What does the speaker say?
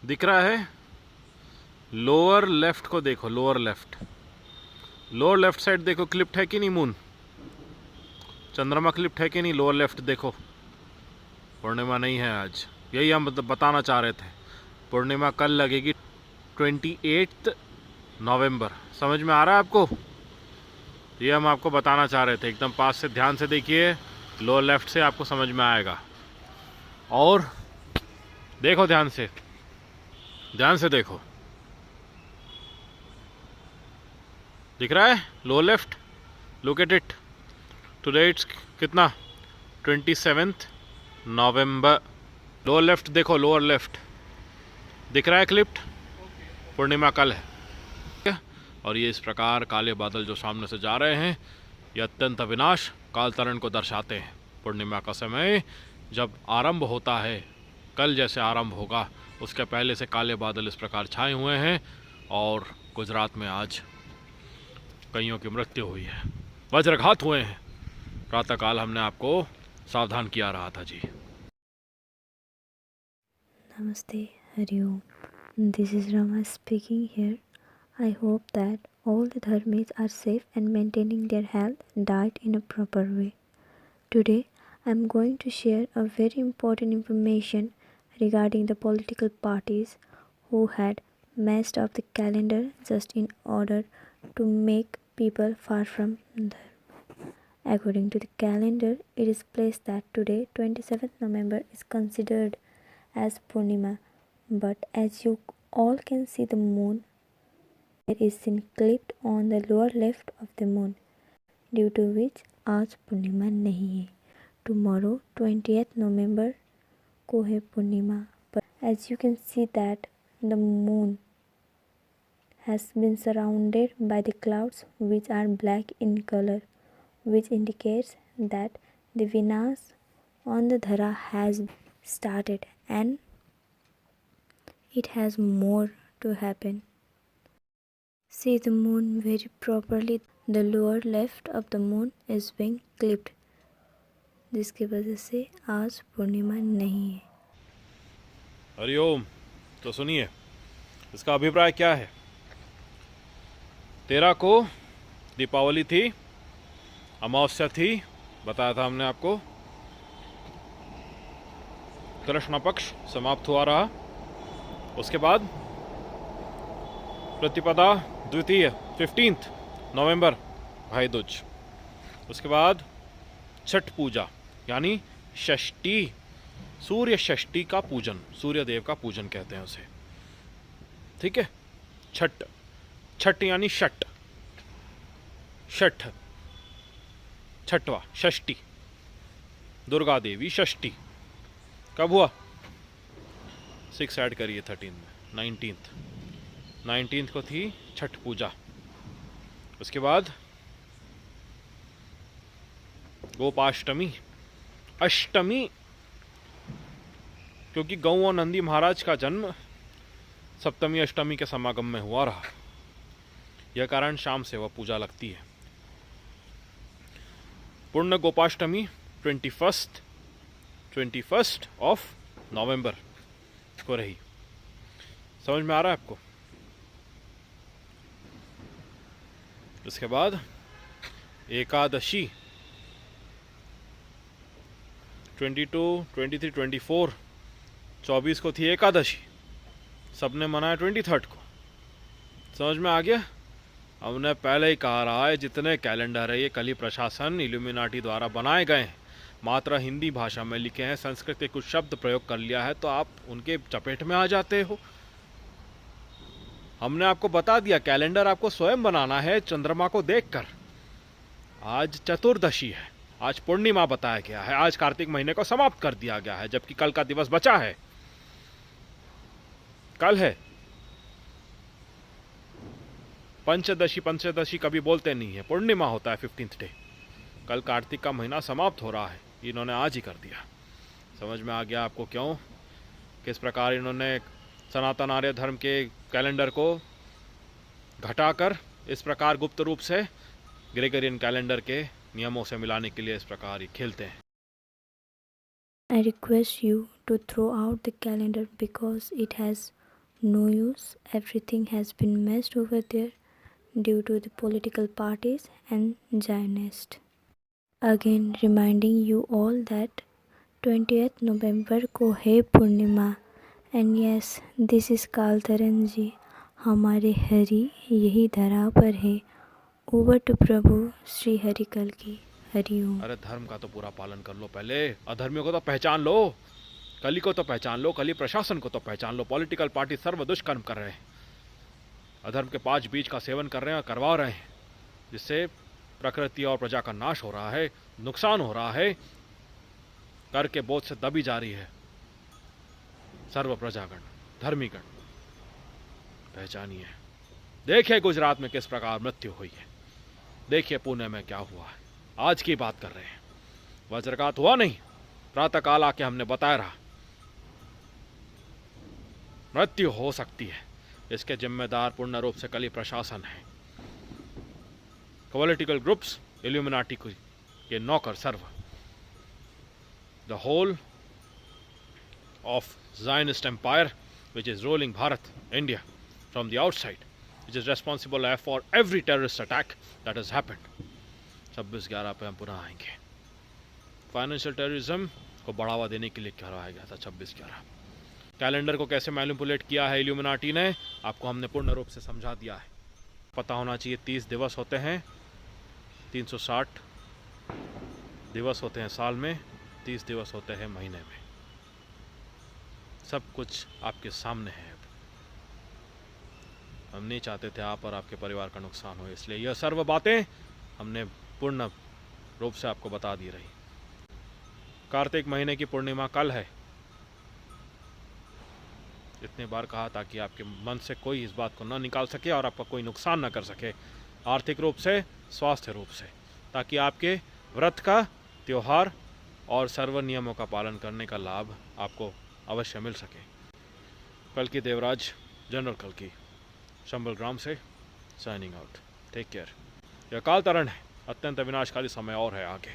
दिख रहा है? लोअर लेफ्ट को देखो, लोअर लेफ्ट साइड देखो, क्लिप्ट है कि नहीं मून? चंद्रमा क्लिप्ट है कि नहीं? लोअर लेफ्ट देखो। पूर्णिमा नहीं है आज, यही हम बताना चाह रहे थे। पूर्णिमा कल लगेगी 28 नवंबर। समझ में आ रहा है आपको? ये हम आपको बताना चाह रहे थे। एकदम पास से ध्यान से देखिए, लोअर लेफ्ट से आपको समझ में आएगा। और देखो ध्यान से देखो, दिख रहा है? Lower left, look at it. Today it's कितना? 27 नवंबर। लोअर लेफ्ट देखो, लोअर लेफ्ट दिख रहा है क्लिप्ट? पूर्णिमा कल है। और ये इस प्रकार काले बादल जो सामने से जा रहे हैं, ये अत्यंत अविनाश काल तरण को दर्शाते हैं। पूर्णिमा का समय जब आरंभ होता है, कल जैसे आरंभ होगा, उसके पहले से काले बादल इस प्रकार छाए हुए हैं। और गुजरात में आज कईयों की मृत्यु हुई है, वज्रघात हुए हैं। प्रातःकाल हमने आपको सावधान किया रहा था जी। Namaste, Hari Om. This is Rama speaking here. I hope that all the dharmis are safe and maintaining their health and diet in a proper way. Today, I am going to share a very important information regarding the political parties who had messed up the calendar just in order to make people far from dharma. According to the calendar, it is placed that today, 27th November, is considered as Purnima, but as you all can see, the moon there is seen clipped on the lower left of the moon, due to which आज पूर्णिमा नहीं है. Tomorrow 20th November को है पूर्णिमा, but as you can see that the moon has been surrounded by the clouds which are black in color, which indicates that the Vinas on the Dhara has started and it has more to happen. See the moon very properly. The lower left of the moon is being clipped, जिसकी वजह से आज पूर्णिमा नहीं है. हरिओम। तो सुनिए, इसका अभिप्राय क्या है? 13 को दीपावली थी, अमावस्या थी, बताया था हमने आपको। कृष्ण पक्ष समाप्त हुआ रहा। उसके बाद प्रतिपदा द्वितीय 15 नवंबर, भाई दूज। उसके बाद छठ पूजा यानी षष्ठी, सूर्य षष्ठी का पूजन, सूर्य देव का पूजन कहते हैं उसे। ठीक है? छठ, छठ यानी षठ, छठ, छठवा, षष्ठी, दुर्गा देवी षष्ठी। कब हुआ? 6 ऐड करिए 13 में, 19th को थी छठ पूजा। उसके बाद गोपाष्टमी, अष्टमी, क्योंकि गौ और नंदी महाराज का जन्म सप्तमी अष्टमी के समागम में हुआ रहा, यह कारण शाम से वह पूजा लगती है। पूर्ण गोपाष्टमी 21st ऑफ नवंबर को रही। समझ में आ रहा है आपको? इसके बाद एकादशी 22, 23, 24, 24 को थी एकादशी, सबने मनाया 23rd को। समझ में आ गया? हमने पहले ही कहा रहा है, जितने कैलेंडर है ये कली प्रशासन इल्यूमिनाटी द्वारा बनाए गए हैं, मात्र हिंदी भाषा में लिखे हैं। संस्कृत के कुछ शब्द प्रयोग कर लिया है तो आप उनके चपेट में आ जाते हो। हमने आपको बता दिया, कैलेंडर आपको स्वयं बनाना है चंद्रमा को देखकर। आज चतुर्दशी है, आज पूर्णिमा बताया गया है, आज कार्तिक महीने को समाप्त कर दिया गया है, जबकि कल का दिवस बचा है। कल है पंचदशी कभी बोलते नहीं है, पूर्णिमा होता है 15th डे। कल कार्तिक का महीना समाप्त हो रहा है, इन्होंने आज ही कर दिया। समझ में आ गया आपको क्यों, किस प्रकार इन्होंने सनातन आर्य धर्म के कैलेंडर को घटाकर इस प्रकार गुप्त रूप से ग्रेगरियन कैलेंडर के नियमों से मिलाने के लिए इस प्रकार ही खेलते हैं। I request you to throw out the calendar because it has No use, everything has been messed over there due to the political parties and Zionists. Again reminding you all that 20th November को है पूर्णिमा and yes, this is कालतरन जी, हमारे हरि यही धरा पर है। Over to प्रभु श्री हरि कल की हरिओम। अरे धर्म का तो पूरा पालन कर लो पहले, अधर्मियों को तो पहचान लो, कली को तो पहचान लो, कली प्रशासन को तो पहचान लो। पॉलिटिकल पार्टी सर्व दुष्कर्म कर रहे हैं, अधर्म के 5 बीज का सेवन कर रहे हैं और करवा रहे हैं, जिससे प्रकृति और प्रजा का नाश हो रहा है, नुकसान हो रहा है, कर के बोझ से दबी जा रही है सर्व प्रजागण, धर्मीगण। पहचानिए, देखिए गुजरात में किस प्रकार मृत्यु हुई है, देखिए पुणे में क्या हुआ है। आज की बात कर रहे हैं, वज्रघात हुआ नहीं, प्रातः काल आके हमने बताया रहा। मृत्यु हो सकती है, इसके जिम्मेदार पूर्ण रूप से कली प्रशासन है, पॉलिटिकल ग्रुप्स, इल्यूमिनाटी के नौकर serve. The whole of Zionist empire which is ruling Bharat, India from the outside, which is responsible for every terrorist attack that has happened. 26/11 पे हम पुनः आएंगे। फाइनेंशियल टेररिज्म को बढ़ावा देने के लिए करवाया गया था 26/11। कैलेंडर को कैसे मैनिपुलेट किया है इल्यूमिनाटी ने, आपको हमने पूर्ण रूप से समझा दिया है। पता होना चाहिए 30 दिवस होते हैं, 360 दिवस होते हैं साल में, 30 दिवस होते हैं महीने में। सब कुछ आपके सामने है। अब हम नहीं चाहते थे आप और आपके परिवार का नुकसान हो, इसलिए यह सर्व बातें हमने पूर्ण रूप से आपको बता दी रही। कार्तिक महीने की पूर्णिमा कल है, इतने बार कहा ताकि आपके मन से कोई इस बात को न निकाल सके और आपका कोई नुकसान न कर सके, आर्थिक रूप से, स्वास्थ्य रूप से, ताकि आपके व्रत का, त्योहार और सर्व नियमों का पालन करने का लाभ आपको अवश्य मिल सके। कल्कि देवराज, जनरल कल्कि, शंबल ग्राम से साइनिंग आउट। Take care. यह काल तरण है, अत्यंत विनाशकारी समय और है आगे।